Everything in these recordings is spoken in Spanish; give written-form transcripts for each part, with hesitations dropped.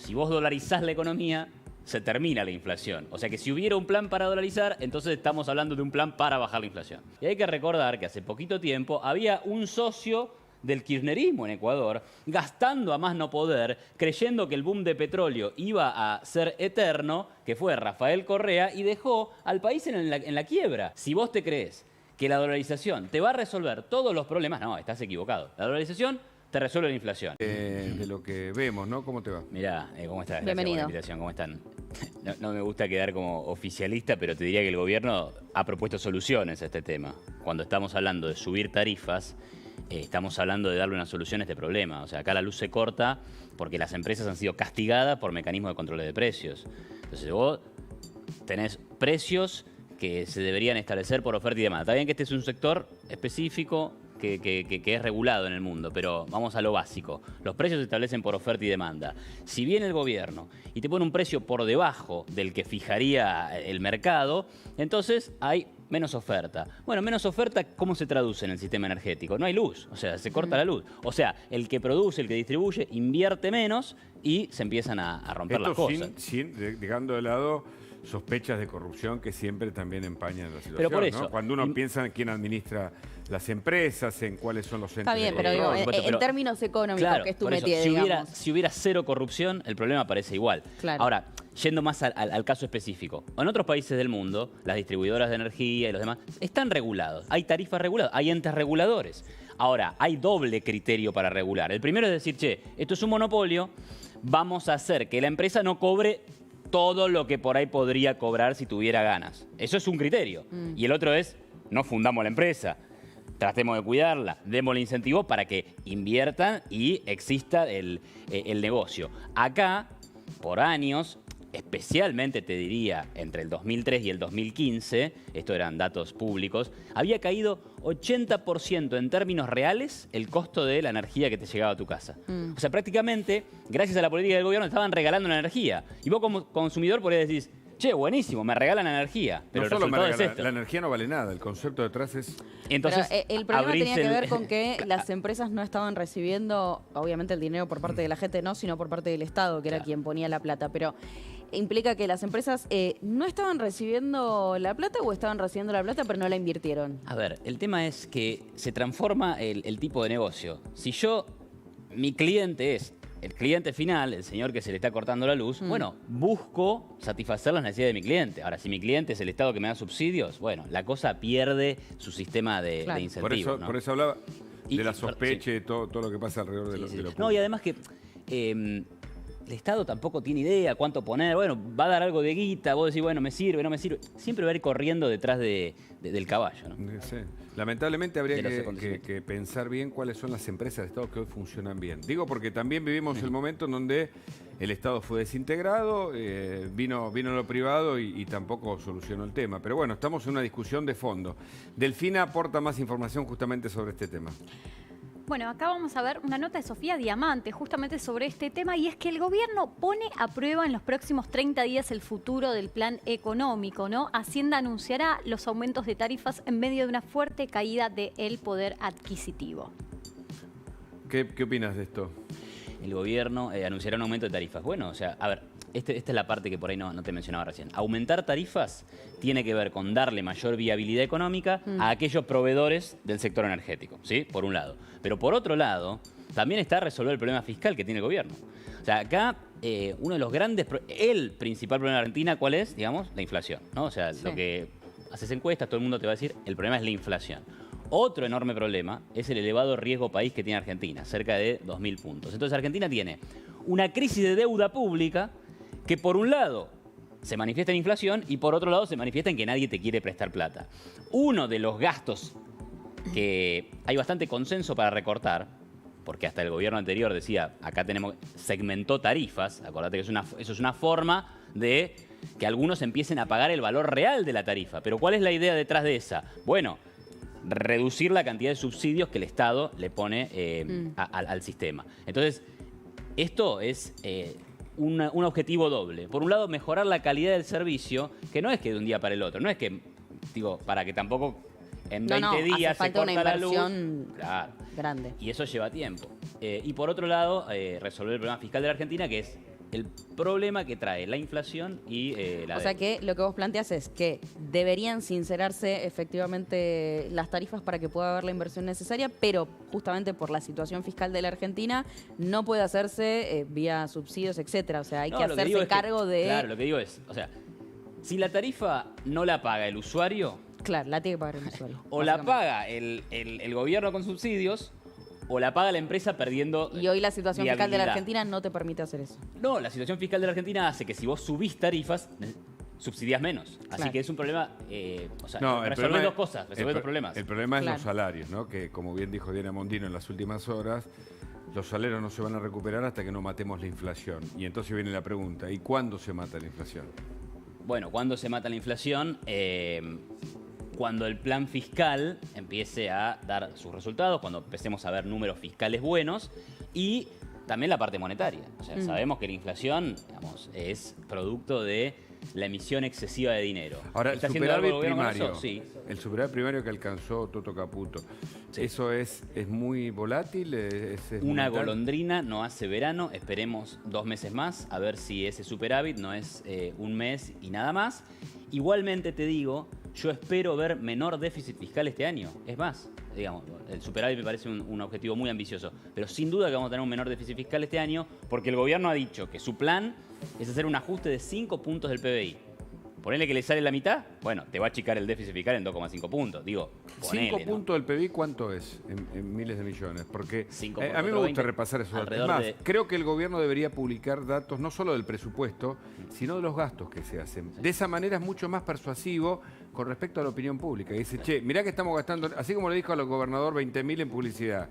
si vos dolarizás la economía, se termina la inflación. O sea que si hubiera un plan para dolarizar, entonces estamos hablando de un plan para bajar la inflación. Y hay que recordar que hace poquito tiempo había un socio del kirchnerismo en Ecuador, gastando a más no poder, creyendo que el boom de petróleo iba a ser eterno, que fue Rafael Correa, y dejó al país en la quiebra. Si vos te crees que la dolarización te va a resolver todos los problemas, no, estás equivocado. La dolarización te resuelve la inflación. De lo que vemos, ¿no? ¿Cómo te va? Mirá, ¿cómo estás? Gracias Bienvenido. por la invitación, ¿cómo están? No me gusta quedar como oficialista, pero te diría que el gobierno ha propuesto soluciones a este tema. Cuando estamos hablando de subir tarifas, estamos hablando de darle una solución a este problema. O sea, acá la luz se corta porque las empresas han sido castigadas por mecanismos de control de precios. Entonces vos tenés precios que se deberían establecer por oferta y demanda. Está bien que este es un sector específico que es regulado en el mundo, pero vamos a lo básico. Los precios se establecen por oferta y demanda. Si viene el gobierno y te pone un precio por debajo del que fijaría el mercado, entonces hay menos oferta. Bueno, menos oferta, ¿cómo se traduce en el sistema energético? No hay luz, o sea, se corta la luz. O sea, el que produce, el que distribuye, invierte menos y se empiezan a romper las cosas. Dejando de lado sospechas de corrupción que siempre también empañan la situación. Pero por eso, ¿no? Cuando uno piensa en quién administra las empresas, en cuáles son los entes. Está bien, pero digo, en términos económicos, claro, que es tu por eso, métier, digamos. si hubiera cero corrupción, el problema parece igual. Claro. Ahora, yendo más al caso específico. En otros países del mundo, las distribuidoras de energía y los demás están regulados. Hay tarifas reguladas, hay entes reguladores. Ahora, hay doble criterio para regular. El primero es decir, che, esto es un monopolio, vamos a hacer que la empresa no cobre todo lo que por ahí podría cobrar si tuviera ganas. Eso es un criterio. Y el otro es, no fundamos la empresa, tratemos de cuidarla, démosle incentivos para que inviertan y exista el negocio. Acá, por años, especialmente te diría entre el 2003 y el 2015, esto eran datos públicos, había caído 80% en términos reales el costo de la energía que te llegaba a tu casa. O sea, prácticamente, gracias a la política del gobierno, estaban regalando la energía. Y vos como consumidor podrías decir, che, buenísimo, me regalan energía. Pero no solo el resultado me regala, es esto. la energía no vale nada, el concepto detrás es... Entonces, pero el problema tenía que ver con que las empresas no estaban recibiendo, obviamente el dinero por parte de la gente no, sino por parte del Estado, que era quien ponía la plata. Pero implica que las empresas no estaban recibiendo la plata o estaban recibiendo la plata pero no la invirtieron. A ver, el tema es que se transforma el tipo de negocio. Si mi cliente es el cliente final, el señor que se le está cortando la luz, bueno, busco satisfacer las necesidades de mi cliente. Ahora, si mi cliente es el Estado que me da subsidios, bueno, la cosa pierde su sistema de incentivos. Por eso hablaba Y- de la sospecha y todo lo que pasa alrededor de lo No, público. y además que el Estado tampoco tiene idea cuánto poner. Bueno, va a dar algo de guita, vos decís, bueno, me sirve, no me sirve. Siempre va a ir corriendo detrás del caballo, ¿no? Sí. Lamentablemente habría De los que acontecimientos. pensar bien cuáles son las empresas de Estado que hoy funcionan bien. Digo porque también vivimos el momento en donde el Estado fue desintegrado, vino lo privado y tampoco solucionó el tema. Pero bueno, estamos en una discusión de fondo. Delfina aporta más información justamente sobre este tema. Bueno, acá vamos a ver una nota de Sofía Diamante justamente sobre este tema y es que el gobierno pone a prueba en los próximos 30 días el futuro del plan económico, ¿no? Hacienda anunciará los aumentos de tarifas en medio de una fuerte caída del poder adquisitivo. ¿Qué opinas de esto? El gobierno anunciará un aumento de tarifas. Bueno, o sea, a ver, esta es la parte que por ahí no te mencionaba recién. Aumentar tarifas tiene que ver con darle mayor viabilidad económica a aquellos proveedores del sector energético, ¿sí? Por un lado. Pero por otro lado, también está resolver el problema fiscal que tiene el gobierno. O sea, acá uno de los el principal problema de Argentina, ¿cuál es? Digamos, la inflación, ¿no? O sea, lo que haces encuestas, todo el mundo te va a decir, el problema es la inflación. Otro enorme problema es el elevado riesgo país que tiene Argentina, cerca de 2.000 puntos. Entonces Argentina tiene una crisis de deuda pública que por un lado se manifiesta en inflación y por otro lado se manifiesta en que nadie te quiere prestar plata. Uno de los gastos que hay bastante consenso para recortar, porque hasta el gobierno anterior decía, acá segmentó tarifas, acordate que eso es una forma de que algunos empiecen a pagar el valor real de la tarifa. Pero ¿cuál es la idea detrás de esa? Bueno, reducir la cantidad de subsidios que el Estado le pone al sistema. Entonces, esto es un objetivo doble. Por un lado, mejorar la calidad del servicio, que no es que de un día para el otro, no es que, digo, para que tampoco en 20 días se corta la luz. Grande. Y eso lleva tiempo. Y por otro lado, resolver el problema fiscal de la Argentina, que es el problema que trae la inflación y la O sea deuda. que lo que vos planteas es que deberían sincerarse efectivamente las tarifas para que pueda haber la inversión necesaria, pero justamente por la situación fiscal de la Argentina no puede hacerse vía subsidios, etcétera. O sea, hay No, que lo digo hacerse es que- cargo de... Claro, lo que digo es, o sea, si la tarifa no la paga el usuario, Claro, la tiene que pagar el usuario. o la básicamente. paga el gobierno con subsidios, o la paga la empresa perdiendo Y hoy la situación fiscal de la viabilidad. Argentina no te permite hacer eso. No, la situación fiscal de la Argentina hace que si vos subís tarifas, subsidias menos. Así Claro. que es un problema, o sea, No, el resolvés problema dos es- cosas, resolvés dos problemas. El problema es Claro. los salarios, ¿no? Que como bien dijo Diana Mondino en las últimas horas, los salarios no se van a recuperar hasta que no matemos la inflación. Y entonces viene la pregunta, ¿y cuándo se mata la inflación? Bueno, ¿cuándo se mata la inflación? Cuando el plan fiscal empiece a dar sus resultados, cuando empecemos a ver números fiscales buenos y también la parte monetaria. O sea, sabemos que la inflación, digamos, es producto de la emisión excesiva de dinero. Ahora, el ¿Está haciendo algo el superávit gobierno con primario, eso? Sí. el superávit primario que alcanzó Toto Caputo, Sí. ¿eso es muy volátil? ¿Es Una momentáneo? golondrina no hace verano, esperemos 2 meses más a ver si ese superávit no es un mes y nada más. Igualmente te digo, yo espero ver menor déficit fiscal este año. Es más, digamos, el superávit me parece un objetivo muy ambicioso, pero sin duda que vamos a tener un menor déficit fiscal este año porque el gobierno ha dicho que su plan es hacer un ajuste de 5 puntos del PBI. Ponele que le sale la mitad, bueno, te va a achicar el déficit fiscal en 2,5 puntos. Digo, ponele, 5 ¿no? puntos del PBI, ¿cuánto es en miles de millones? Porque 5 a por mí me gusta 420, repasar esos datos. Es alrededor más, de- creo que el gobierno debería publicar datos no solo del presupuesto, sino de los gastos que se hacen. De esa manera es mucho más persuasivo con respecto a la opinión pública. Y dice, che, mirá que estamos gastando, así como le dijo al gobernador 20.000 en publicidad,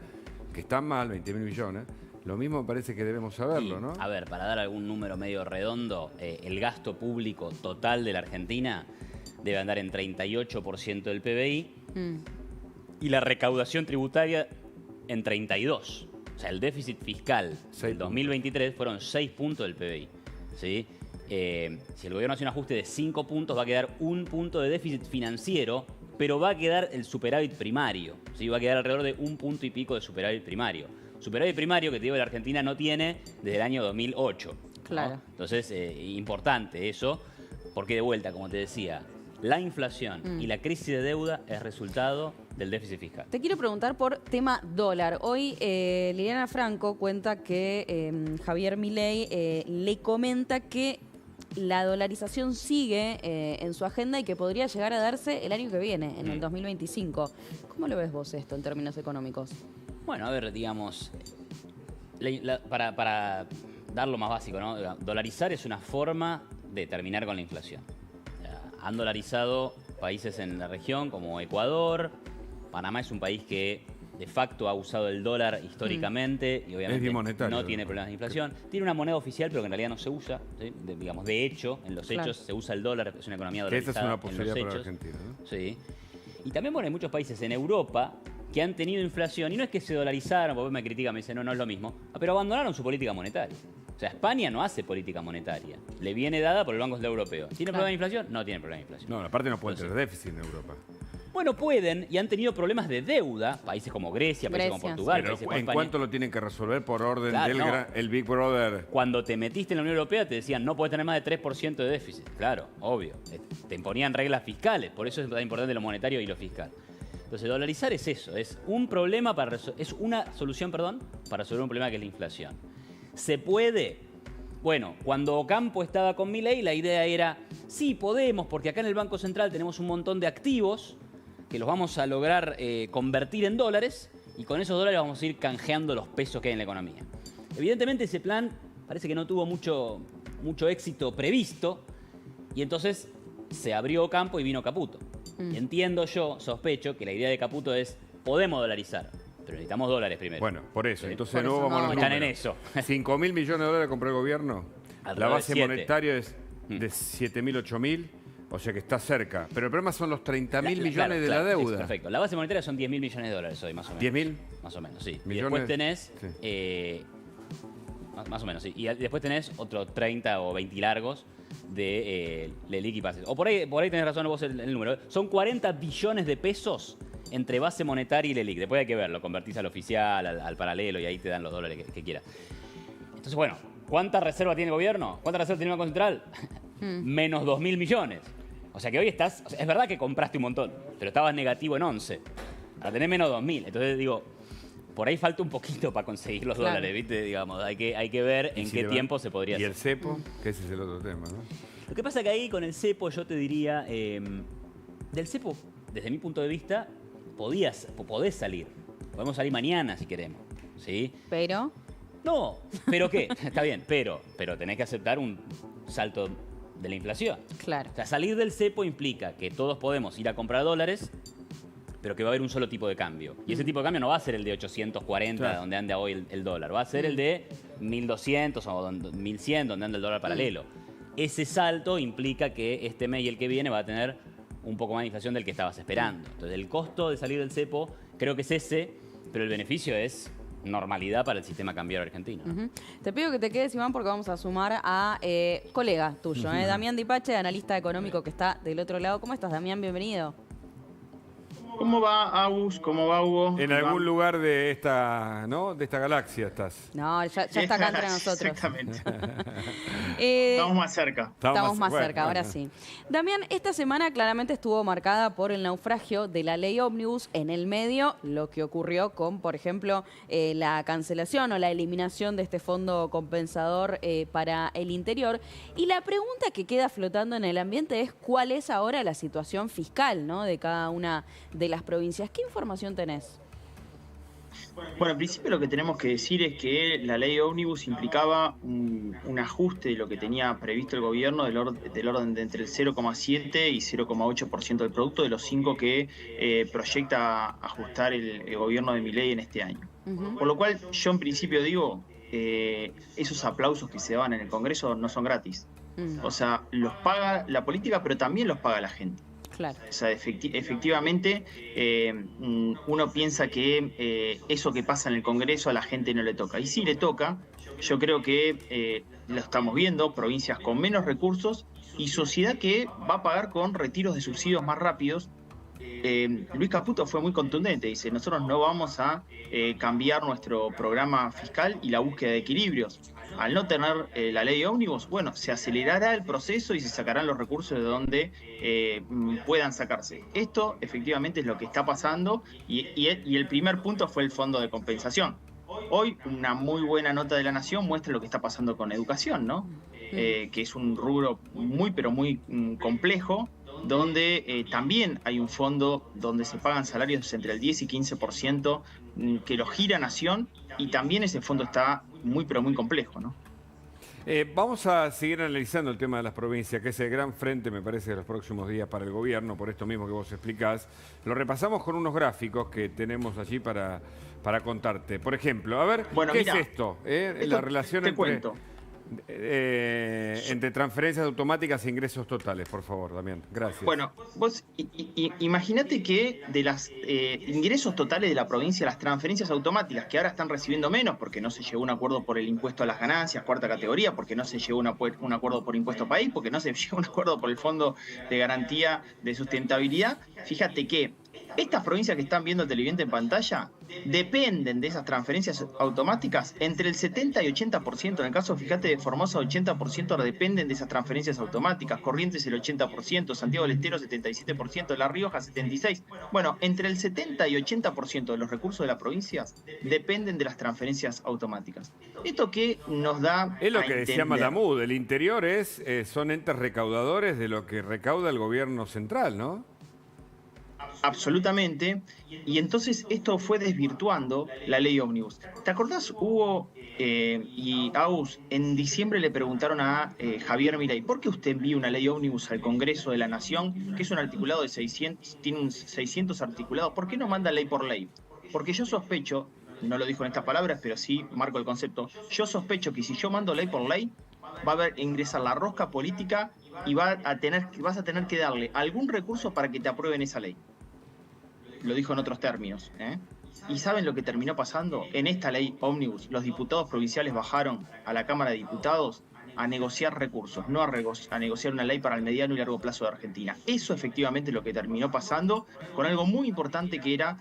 que están mal, 20.000 millones, lo mismo me parece que debemos saberlo, Y, ¿no? A ver, para dar algún número medio redondo, el gasto público total de la Argentina debe andar en 38% del PBI y la recaudación tributaria en 32%. O sea, el déficit fiscal 6 del puntos. 2023 fueron 6 puntos del PBI. ¿Sí? Si el gobierno hace un ajuste de 5 puntos, va a quedar 1 punto de déficit financiero, pero va a quedar el superávit primario. ¿Sí? Va a quedar alrededor de 1 punto y pico de superávit primario. Superávit primario que te digo que la Argentina no tiene desde el año 2008. ¿no? Claro. Entonces, importante eso, porque de vuelta, como te decía, la inflación y la crisis de deuda es resultado del déficit fiscal. Te quiero preguntar por tema dólar. Hoy Liliana Franco cuenta que Javier Milei le comenta que la dolarización sigue en su agenda y que podría llegar a darse el año que viene, en el 2025. ¿Cómo lo ves vos esto en términos económicos? Bueno, a ver, digamos, para dar lo más básico, ¿no? Dolarizar es una forma de terminar con la inflación. Han dolarizado países en la región como Ecuador. Panamá es un país que de facto ha usado el dólar históricamente y obviamente bimonetario, no tiene ¿no? problemas de inflación. Tiene una moneda oficial, pero que en realidad no se usa. ¿Sí? Digamos, de hecho, en los Claro. hechos se usa el dólar, es una economía Que esa dolarizada. es una en posibilidad los para hechos. Argentina, ¿no? Sí. Y también, bueno, hay muchos países en Europa que han tenido inflación y no es que se dolarizaron, porque me critican, me dicen, no es lo mismo, pero abandonaron su política monetaria. O sea, España no hace política monetaria. Le viene dada por el Banco Central Europeo. ¿Tiene problema de inflación? No tiene problema de inflación. No, aparte no puede tener déficit en Europa. Bueno, pueden y han tenido problemas de deuda, países como Grecia, países como Grecia, Portugal, Pero países como ¿en España. cuánto lo tienen que resolver por orden Claro, del no. el Big Brother? Cuando te metiste en la Unión Europea te decían no puedes tener más de 3% de déficit. Claro, obvio. Te imponían reglas fiscales, por eso es tan importante lo monetario y lo fiscal. Entonces, dolarizar es eso, es un problema es una solución, perdón, para resolver un problema que es la inflación. ¿Se puede? Bueno, cuando Ocampo estaba con Milei, la idea era, sí, podemos, porque acá en el Banco Central tenemos un montón de activos que los vamos a lograr convertir en dólares y con esos dólares vamos a ir canjeando los pesos que hay en la economía. Evidentemente ese plan parece que no tuvo mucho éxito previsto y entonces se abrió Ocampo y vino Caputo. Y entiendo yo, sospecho, que la idea de Caputo es, podemos dolarizar, pero necesitamos dólares primero. Bueno, por eso. Sí. Entonces Por de nuevo eso vamos a no, los están en números. eso. 5.000 millones de dólares compró el gobierno. La Alrededor de base 7. monetaria es de 7.000, 8.000. O sea que está cerca. Pero el problema son los 30.000 millones Claro, de claro, la deuda. Perfecto. La base monetaria son 10.000 millones de dólares hoy, más o menos. ¿10.000? Más o menos, sí. Y Millones, después tenés... sí. Más o menos, sí. Y después tenés otros 30 o 20 largos de LELIQ y pases. O por ahí tenés razón vos el número. Son 40 billones de pesos entre base monetaria y LELIQ. Después hay que verlo. Convertís al oficial, al paralelo y ahí te dan los dólares que quieras. Entonces, bueno, ¿Cuánta reserva tiene el gobierno? ¿Cuánta reserva tiene el Banco Central? Menos 2.000 millones. O sea que hoy estás... O sea, es verdad que compraste un montón, pero estabas negativo en 11. Para tener menos 2.000. Entonces digo, por ahí falta un poquito para conseguir los dólares, ¿viste? Digamos, hay que ver en qué tiempo se podría hacer. ¿Y el cepo? Que ese es el otro tema, ¿no? Lo que pasa es que ahí con el cepo yo te diría... del cepo, desde mi punto de vista, podés salir. Podemos salir mañana si queremos, ¿sí? Pero... No, ¿pero qué? Está bien, pero tenés que aceptar un salto de la inflación. Claro. O sea, salir del cepo implica que todos podemos ir a comprar dólares, pero que va a haber un solo tipo de cambio. Y ese tipo de cambio no va a ser el de 840, claro, donde anda hoy el dólar. Va a ser el de 1200 o 1100, donde anda el dólar paralelo. Ese salto implica que este mes y el que viene va a tener un poco más de inflación del que estabas esperando. Entonces, el costo de salir del cepo creo que es ese, pero el beneficio es normalidad para el sistema cambiario argentino. Te pido que te quedes, Iván, porque vamos a sumar a colega tuyo, Damián Dipache, analista económico que está del otro lado. ¿Cómo estás, Damián? Bienvenido. ¿Cómo va, Agus? ¿Cómo va, Hugo? En algún lugar de esta, ¿no? De esta galaxia estás. No, ya está acá entre nosotros. Exactamente. Estamos más cerca. Estamos más cerca, ahora sí. Damián, esta semana claramente estuvo marcada por el naufragio de la ley Ómnibus. En el medio, lo que ocurrió con, por ejemplo, la cancelación o la eliminación de este fondo compensador para el interior. Y la pregunta que queda flotando en el ambiente es cuál es ahora la situación fiscal, ¿no?, de cada una de las provincias. ¿Qué información tenés? Bueno, en principio lo que tenemos que decir es que la ley Ómnibus implicaba un ajuste de lo que tenía previsto el gobierno del orden de entre el 0,7 y 0,8% del producto de los 5 que proyecta ajustar el gobierno de Milei en este año. Por lo cual yo en principio digo, esos aplausos que se daban en el Congreso no son gratis. O sea, los paga la política, pero también los paga la gente. Claro. O sea, efectivamente, uno piensa que eso que pasa en el Congreso a la gente no le toca. Y sí le toca. Yo creo que lo estamos viendo, provincias con menos recursos y sociedad que va a pagar con retiros de subsidios más rápidos. Luis Caputo fue muy contundente, dice, nosotros no vamos a cambiar nuestro programa fiscal y la búsqueda de equilibrios. Al no tener la ley Ómnibus, bueno, se acelerará el proceso y se sacarán los recursos de donde puedan sacarse. Esto efectivamente es lo que está pasando y el primer punto fue el fondo de compensación. Hoy una muy buena nota de La Nación muestra lo que está pasando con educación, ¿no? Que es un rubro muy pero muy complejo, donde también hay un fondo donde se pagan salarios entre el 10 y 15% que lo gira Nación, y también ese fondo está muy pero muy complejo, ¿no? Vamos a seguir analizando el tema de las provincias, que es el gran frente, me parece, de los próximos días para el gobierno, por esto mismo que vos explicás. Lo repasamos con unos gráficos que tenemos allí para contarte. Por ejemplo, a ver, bueno, ¿qué mira, es esto? La relación entre transferencias automáticas e ingresos totales, por favor, Damián. Gracias. Bueno, vos imagínate que de los ingresos totales de la provincia, las transferencias automáticas, que ahora están recibiendo menos porque no se llegó a un acuerdo por el impuesto a las ganancias, cuarta categoría, porque no se llegó a un acuerdo por impuesto país, porque no se llegó a un acuerdo por el Fondo de Garantía de Sustentabilidad. Fíjate que estas provincias que están viendo el televidente en pantalla dependen de esas transferencias automáticas entre el 70 y 80%. En el caso, fíjate, de Formosa, 80% dependen de esas transferencias automáticas. Corrientes, el 80%. Santiago del Estero, 77%. La Rioja, 76%. Bueno, entre el 70 y 80% de los recursos de las provincias dependen de las transferencias automáticas. ¿Esto qué nos da? Es lo que decía Malamud. El interior son entes recaudadores de lo que recauda el gobierno central, ¿no? Absolutamente, y entonces esto fue desvirtuando la ley Ómnibus. ¿Te acordás, Hugo y Agus, en diciembre le preguntaron a Javier Milei, ¿por qué usted envía una ley Ómnibus al Congreso de la Nación, que es un articulado de 600, tiene 600 articulados, ¿por qué no manda ley por ley? Porque yo sospecho, no lo dijo en estas palabras, pero sí marco el concepto, yo sospecho que si yo mando ley por ley, va a ingresar la rosca política y vas a tener que darle algún recurso para que te aprueben esa ley. Lo dijo en otros términos, ¿eh? ¿Y saben lo que terminó pasando? En esta ley Ómnibus, los diputados provinciales bajaron a la Cámara de Diputados a negociar recursos, no a negociar una ley para el mediano y largo plazo de Argentina. Eso efectivamente es lo que terminó pasando, con algo muy importante que era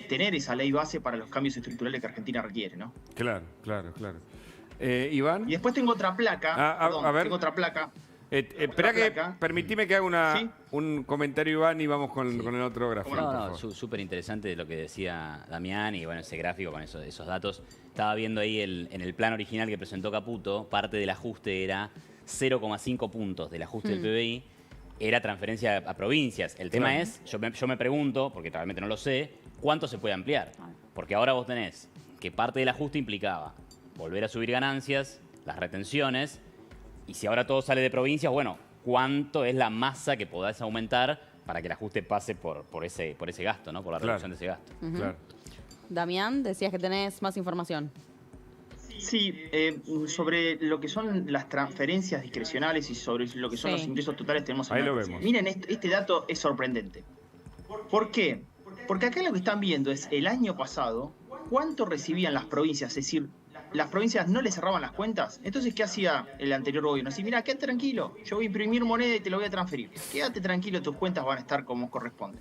tener esa ley base para los cambios estructurales que Argentina requiere, ¿no? Claro. Iván. Y después tengo otra placa. Perdón, a ver. tengo otra placa. Espera que placa. permitime que haga ¿Sí? un comentario, Iván, y vamos con el otro gráfico. No, por no, favor. súper interesante lo que decía Damián y bueno, ese gráfico con esos datos. Estaba viendo ahí en el plan original que presentó Caputo, parte del ajuste era 0,5 puntos del ajuste del PBI, era transferencia a provincias. El tema Claro. es, yo me pregunto, porque realmente no lo sé, ¿cuánto se puede ampliar? Porque ahora vos tenés que parte del ajuste implicaba volver a subir ganancias, las retenciones, y si ahora todo sale de provincias, bueno, ¿cuánto es la masa que podás aumentar para que el ajuste pase por ese gasto, ¿no? Por la Claro. reducción de ese gasto. Claro. Damián, decías que tenés más información. Sí, sobre lo que son las transferencias discrecionales y sobre lo que son Sí. los ingresos totales tenemos Ahí lo análisis. vemos. Miren, este dato es sorprendente. ¿Por qué? Porque acá lo que están viendo es el año pasado cuánto recibían las provincias, es decir, las provincias no le cerraban las cuentas. Entonces, ¿qué hacía el anterior gobierno? Decía, mira, quédate tranquilo, yo voy a imprimir moneda y te lo voy a transferir. Quédate tranquilo, tus cuentas van a estar como corresponde.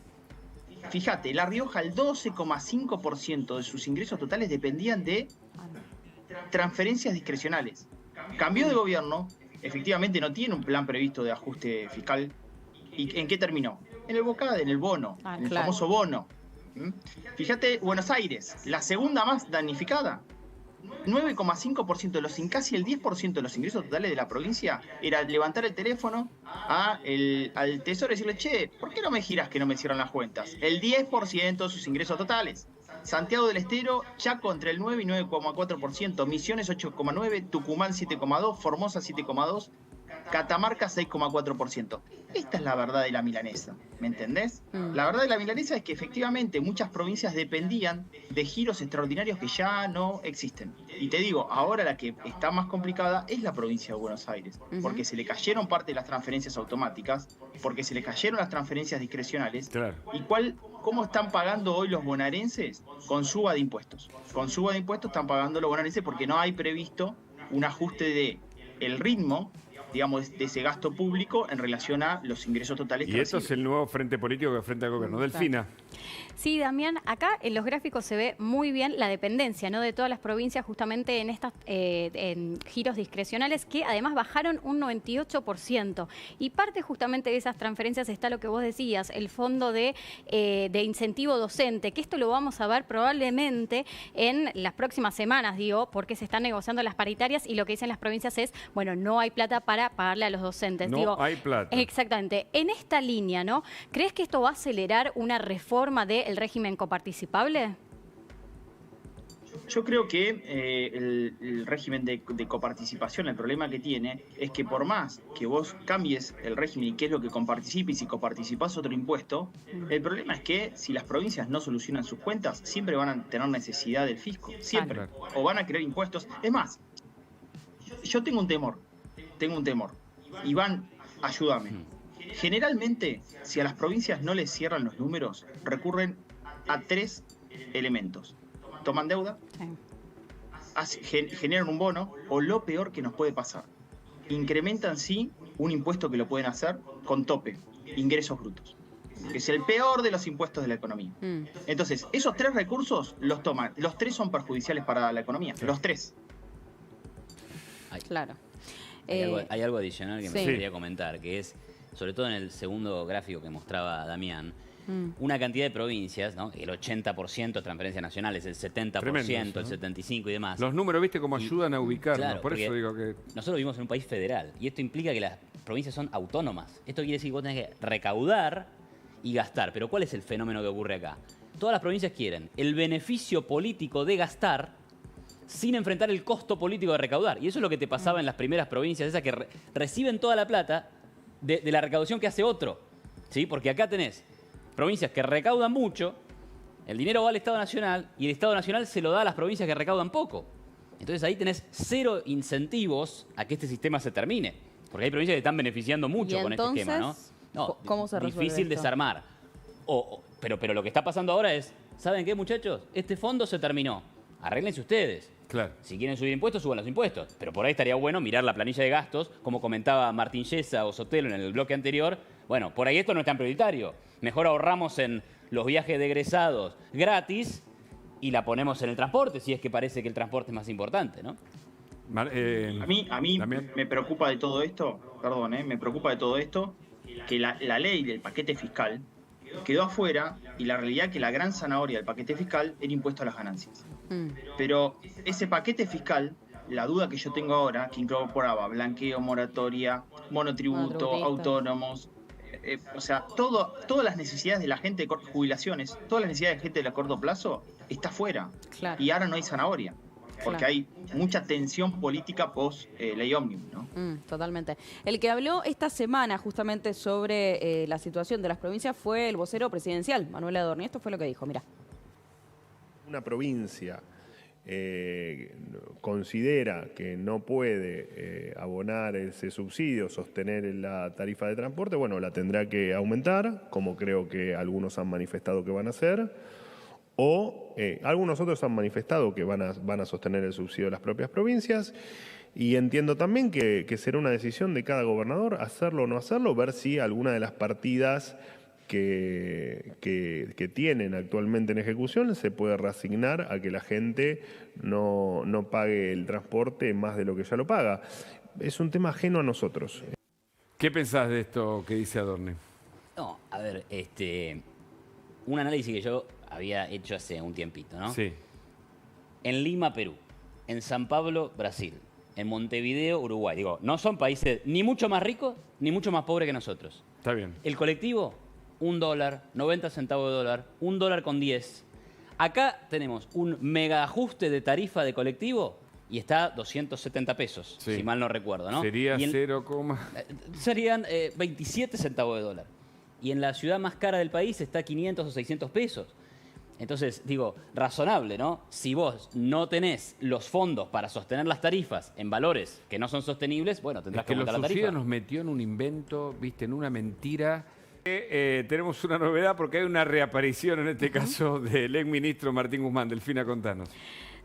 Fíjate, La Rioja, el 12,5% de sus ingresos totales dependían de transferencias discrecionales. Cambió de gobierno, efectivamente no tiene un plan previsto de ajuste fiscal. ¿Y en qué terminó? En el BOCADE, en el bono, en el claro. famoso bono. ¿Mm? Fíjate, Buenos Aires, la segunda más damnificada. 9,5% de los, casi el 10% de los ingresos totales de la provincia era levantar el teléfono al Tesoro y decirle, che, ¿por qué no me giras que no me cierran las cuentas? El 10% de sus ingresos totales. Santiago del Estero, Chaco entre el 9 y 9,4%, Misiones 8,9%, Tucumán 7,2%, Formosa 7,2%, Catamarca 6,4%. Esta es la verdad de la milanesa, ¿me entendés? La verdad de la milanesa es que efectivamente muchas provincias dependían de giros extraordinarios que ya no existen. Y te digo, ahora la que está más complicada es la provincia de Buenos Aires, porque se le cayeron parte de las transferencias automáticas, porque se le cayeron las transferencias discrecionales. Claro. ¿Y cómo están pagando hoy los bonaerenses? Con suba de impuestos. Con suba de impuestos están pagando los bonaerenses porque no hay previsto un ajuste de el ritmo, digamos, de ese gasto público en relación a los ingresos totales que Y esto es reciben. el nuevo frente político que enfrenta al gobierno. Delfina. Sí, Damián, acá en los gráficos se ve muy bien la dependencia, ¿no?, de todas las provincias justamente en estas en giros discrecionales que además bajaron un 98%. Y parte justamente de esas transferencias está lo que vos decías, el fondo de incentivo docente, que esto lo vamos a ver probablemente en las próximas semanas, digo, porque se están negociando las paritarias y lo que dicen las provincias es, bueno, no hay plata para pagarle a los docentes. No Digo, hay plata. Exactamente. En esta línea, ¿no? ¿Crees que esto va a acelerar una reforma del régimen coparticipable? Yo creo que el régimen de coparticipación, el problema que tiene es que por más que vos cambies el régimen y qué es lo que coparticipa y si coparticipás otro impuesto, el problema es que si las provincias no solucionan sus cuentas, siempre van a tener necesidad del fisco, siempre. Claro. O van a querer impuestos. Es más, yo tengo un temor. Iván, ayúdame. Generalmente, si a las provincias no les cierran los números, recurren a 3 elementos. Toman deuda, generan un bono, o lo peor que nos puede pasar, incrementan sí un impuesto que lo pueden hacer con tope, ingresos brutos, que es el peor de los impuestos de la economía. Entonces, esos 3 recursos los toman, los 3 son perjudiciales para la economía, los 3. Claro. Hay algo adicional que me sí. gustaría comentar, que es, sobre todo en el segundo gráfico que mostraba Damián, una cantidad de provincias, ¿no? El 80% transferencias nacionales, el 70%, Tremendo eso, el 75% y demás. Los números, viste, cómo ayudan a ubicarnos. Claro, por eso porque digo que... nosotros vivimos en un país federal y esto implica que las provincias son autónomas. Esto quiere decir que vos tenés que recaudar y gastar. Pero ¿cuál es el fenómeno que ocurre acá? Todas las provincias quieren el beneficio político de gastar sin enfrentar el costo político de recaudar. Y eso es lo que te pasaba en las primeras provincias, esas que reciben toda la plata de la recaudación que hace otro. ¿Sí? Porque acá tenés provincias que recaudan mucho, el dinero va al Estado Nacional y el Estado Nacional se lo da a las provincias que recaudan poco. Entonces ahí tenés 0 incentivos a que este sistema se termine. Porque hay provincias que están beneficiando mucho con este esquema, ¿no? No, ¿cómo se resuelve difícil esto? desarmar. Pero lo que está pasando ahora es, ¿saben qué, muchachos? Este fondo se terminó. Arréglense ustedes. Claro. Si quieren subir impuestos, suban los impuestos. Pero por ahí estaría bueno mirar la planilla de gastos, como comentaba Martín Yesa o Sotelo en el bloque anterior. Bueno, por ahí esto no es tan prioritario. Mejor ahorramos en los viajes de egresados gratis y la ponemos en el transporte, si es que parece que el transporte es más importante, ¿no? A mí Damián. me preocupa de todo esto, perdón, me preocupa de todo esto, que la ley del paquete fiscal quedó afuera y la realidad es que la gran zanahoria del paquete fiscal era impuesto a las ganancias. Pero ese paquete fiscal, la duda que yo tengo ahora, que incorporaba blanqueo, moratoria, monotributo, Monotributista. autónomos, o sea, todas las necesidades de la gente, jubilaciones, todas las necesidades de gente de corto plazo, está fuera. Claro. Y ahora no hay zanahoria, porque Claro. hay mucha tensión política post ley ómnibus, ¿no? Totalmente. El que habló esta semana justamente sobre la situación de las provincias fue el vocero presidencial, Manuel Adorni. Esto fue lo que dijo, mira. Una provincia considera que no puede abonar ese subsidio, sostener la tarifa de transporte, bueno, la tendrá que aumentar, como creo que algunos han manifestado que van a hacer, o algunos otros han manifestado que van a sostener el subsidio de las propias provincias. Y entiendo también que será una decisión de cada gobernador hacerlo o no hacerlo, ver si alguna de las partidas que tienen actualmente en ejecución se puede reasignar a que la gente no pague el transporte más de lo que ya lo paga. Es un tema ajeno a nosotros. ¿Qué pensás de esto que dice Adorni? No, a ver, un análisis que yo había hecho hace un tiempito, ¿no? Sí. En Lima, Perú, en San Pablo, Brasil, en Montevideo, Uruguay. Digo, no son países ni mucho más ricos ni mucho más pobres que nosotros. Está bien. El colectivo, $1, 90 centavos de dólar, $1.10. Acá tenemos un mega ajuste de tarifa de colectivo y está 270 pesos, Sí. si mal no recuerdo, ¿no? Sería Y en- 0, Serían 27 centavos de dólar. Y en la ciudad más cara del país está 500 o 600 pesos. Entonces, digo, razonable, ¿no? Si vos no tenés los fondos para sostener las tarifas en valores que no son sostenibles, bueno, tendrás Es que que los aumentar la subsidios tarifa. nos metió en un invento, viste, en una mentira. Tenemos una novedad porque hay una reaparición en este caso del exministro Martín Guzmán. Delfina, contanos.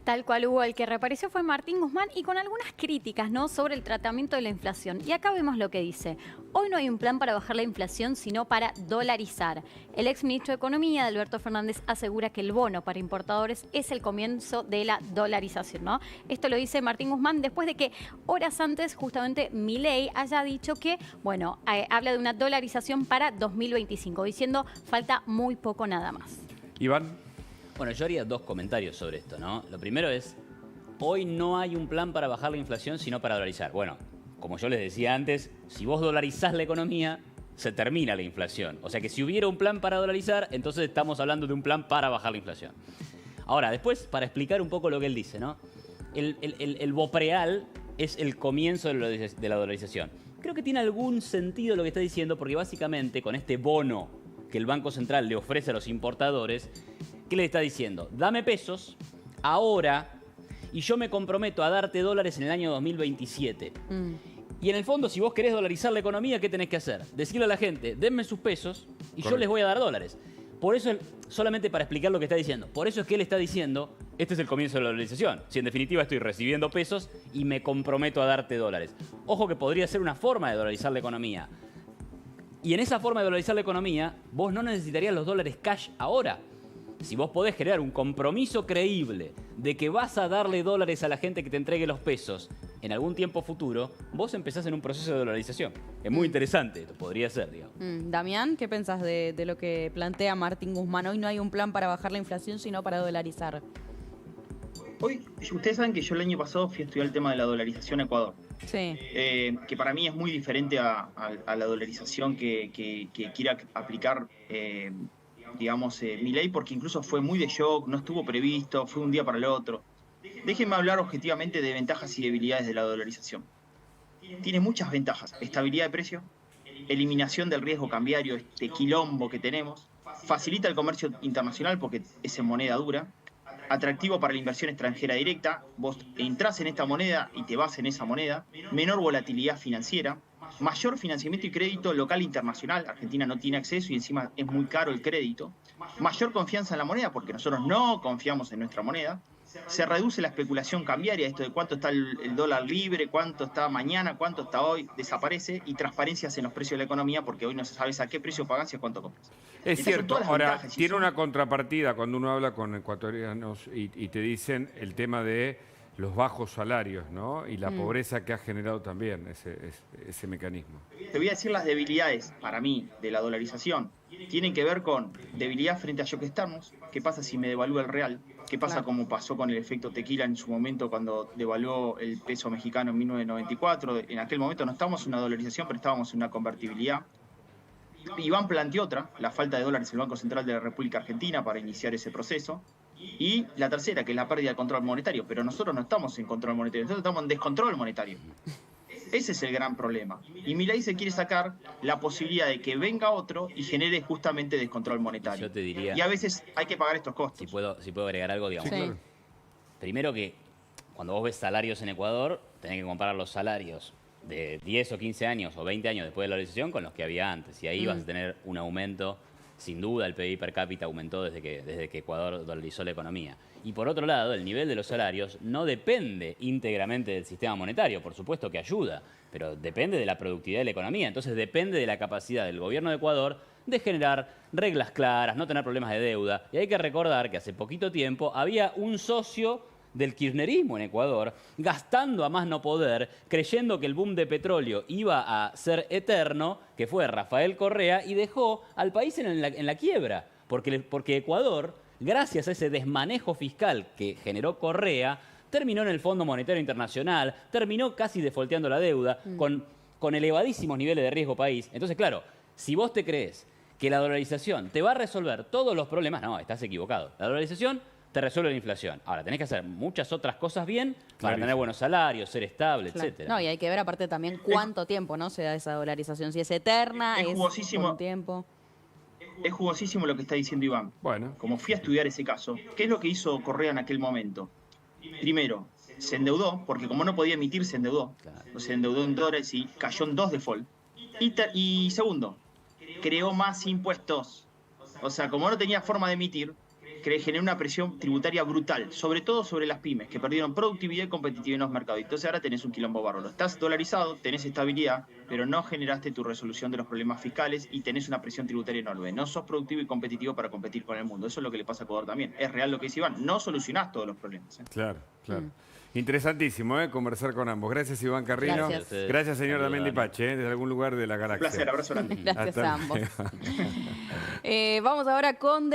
Tal cual, Hugo, el que reapareció fue Martín Guzmán y con algunas críticas, ¿no?, sobre el tratamiento de la inflación. Y acá vemos lo que dice. Hoy no hay un plan para bajar la inflación, sino para dolarizar. El exministro de Economía, Alberto Fernández, asegura que el bono para importadores es el comienzo de la dolarización, ¿no? Esto lo dice Martín Guzmán después de que horas antes justamente Milei haya dicho que, bueno, habla de una dolarización para 2025, diciendo falta muy poco nada más. Iván. Bueno, yo haría dos comentarios sobre esto, ¿no? Lo primero es, hoy no hay un plan para bajar la inflación, sino para dolarizar. Bueno, como yo les decía antes, si vos dolarizás la economía, se termina la inflación. O sea que si hubiera un plan para dolarizar, entonces estamos hablando de un plan para bajar la inflación. Ahora, después, para explicar un poco lo que él dice, ¿no? El BOPREAL es el comienzo de la dolarización. Creo que tiene algún sentido lo que está diciendo, porque básicamente con este bono que el Banco Central le ofrece a los importadores, ¿qué le está diciendo? Dame pesos ahora y yo me comprometo a darte dólares en el año 2027. Y en el fondo, si vos querés dolarizar la economía, ¿qué tenés que hacer? Decirle a la gente, denme sus pesos y yo les voy a dar dólares. Por eso, solamente para explicar lo que está diciendo, por eso es que él está diciendo, este es el comienzo de la dolarización. Si en definitiva estoy recibiendo pesos y me comprometo a darte dólares. Ojo que podría ser una forma de dolarizar la economía. Y en esa forma de dolarizar la economía, vos no necesitarías los dólares cash ahora. Si vos podés crear un compromiso creíble de que vas a darle dólares a la gente que te entregue los pesos en algún tiempo futuro, vos empezás en un proceso de dolarización. Es muy interesante, esto podría ser, digamos. Damián, ¿qué pensás de lo que plantea Martín Guzmán? Hoy no hay un plan para bajar la inflación, sino para dolarizar. Hoy, ustedes saben que yo el año pasado fui a estudiar el tema de la dolarización a Ecuador. Sí. Que para mí es muy diferente a la dolarización que quiera aplicar, Milei, porque incluso fue muy de shock, no estuvo previsto, fue un día para el otro. Déjenme hablar objetivamente de ventajas y debilidades de la dolarización. Tiene muchas ventajas: estabilidad de precio, eliminación del riesgo cambiario, este quilombo que tenemos, facilita el comercio internacional porque es en moneda dura, atractivo para la inversión extranjera directa, vos entrás en esta moneda y te vas en esa moneda, menor volatilidad financiera, mayor financiamiento y crédito local e internacional. Argentina no tiene acceso y encima es muy caro el crédito, mayor confianza en la moneda porque nosotros no confiamos en nuestra moneda, se reduce la especulación cambiaria, esto de cuánto está el dólar libre, cuánto está mañana, cuánto está hoy, desaparece, y transparencias en los precios de la economía porque hoy no se sabe a qué precio pagas y a cuánto compras. Es Estas son cierto, todas las ahora ventajas, y tiene son- una contrapartida cuando uno habla con ecuatorianos y te dicen el tema de los bajos salarios, ¿no? Y la pobreza que ha generado también ese mecanismo. Te voy a decir las debilidades, para mí, de la dolarización. Tienen que ver con debilidad frente a shock externos. ¿Qué pasa si me devalúa el real? ¿Qué pasa como pasó con el efecto tequila en su momento cuando devaluó el peso mexicano en 1994? En aquel momento no estábamos en una dolarización, pero estábamos en una convertibilidad. Iván planteó otra, la falta de dólares en el Banco Central de la República Argentina para iniciar ese proceso. Y la tercera, que es la pérdida de control monetario. Pero nosotros no estamos en control monetario, nosotros estamos en descontrol monetario. Ese es el gran problema. Y Milei se quiere sacar la posibilidad de que venga otro y genere justamente descontrol monetario. Yo te diría, y a veces hay que pagar estos costos. si puedo agregar algo, digamos. Sí. Claro. Primero que cuando vos ves salarios en Ecuador, tenés que comparar los salarios de 10 o 15 años o 20 años después de la dolarización con los que había antes. Y ahí vas a tener un aumento. Sin duda, el PIB per cápita aumentó desde que Ecuador dolarizó la economía. Y por otro lado, el nivel de los salarios no depende íntegramente del sistema monetario, por supuesto que ayuda, pero depende de la productividad de la economía. Entonces depende de la capacidad del gobierno de Ecuador de generar reglas claras, no tener problemas de deuda. Y hay que recordar que hace poquito tiempo había un socio del kirchnerismo en Ecuador, gastando a más no poder, creyendo que el boom de petróleo iba a ser eterno, que fue Rafael Correa, y dejó al país en la quiebra, porque Ecuador, gracias a ese desmanejo fiscal que generó Correa, terminó en el Fondo Monetario Internacional, terminó casi defolteando la deuda, con elevadísimos niveles de riesgo país. Entonces, claro, si vos te crees que la dolarización te va a resolver todos los problemas, no, estás equivocado. La dolarización te resuelve la inflación. Ahora, tenés que hacer muchas otras cosas bien para tener buenos salarios, ser estable, Claro. etcétera. No, y hay que ver aparte también cuánto tiempo, ¿no? Se da esa dolarización. Si es eterna, Es es jugosísimo. por un tiempo. Es jugosísimo lo que está diciendo Iván. Bueno, Como fui a estudiar ese caso, ¿qué es lo que hizo Correa en aquel momento? Primero, se endeudó, porque como no podía emitir, se endeudó. Claro. Se endeudó en dólares y cayó en 2 default. Y segundo, creó más impuestos. O sea, como no tenía forma de emitir, generó una presión tributaria brutal, sobre todo sobre las pymes, que perdieron productividad y competitividad en los mercados. Entonces ahora tenés un quilombo bárbaro. Estás dolarizado, tenés estabilidad, pero no generaste tu resolución de los problemas fiscales y tenés una presión tributaria enorme. No sos productivo y competitivo para competir con el mundo. Eso es lo que le pasa a Ecuador también. Es real lo que dice Iván. No solucionás todos los problemas. claro. Interesantísimo, conversar con ambos. Gracias, Iván Carrino. Gracias. Gracias, señor Saludos, Damián Dani. Dipache, desde algún lugar de la Un galaxia. placer, abrazo grande. Gracias Hasta a ambos. Vamos ahora con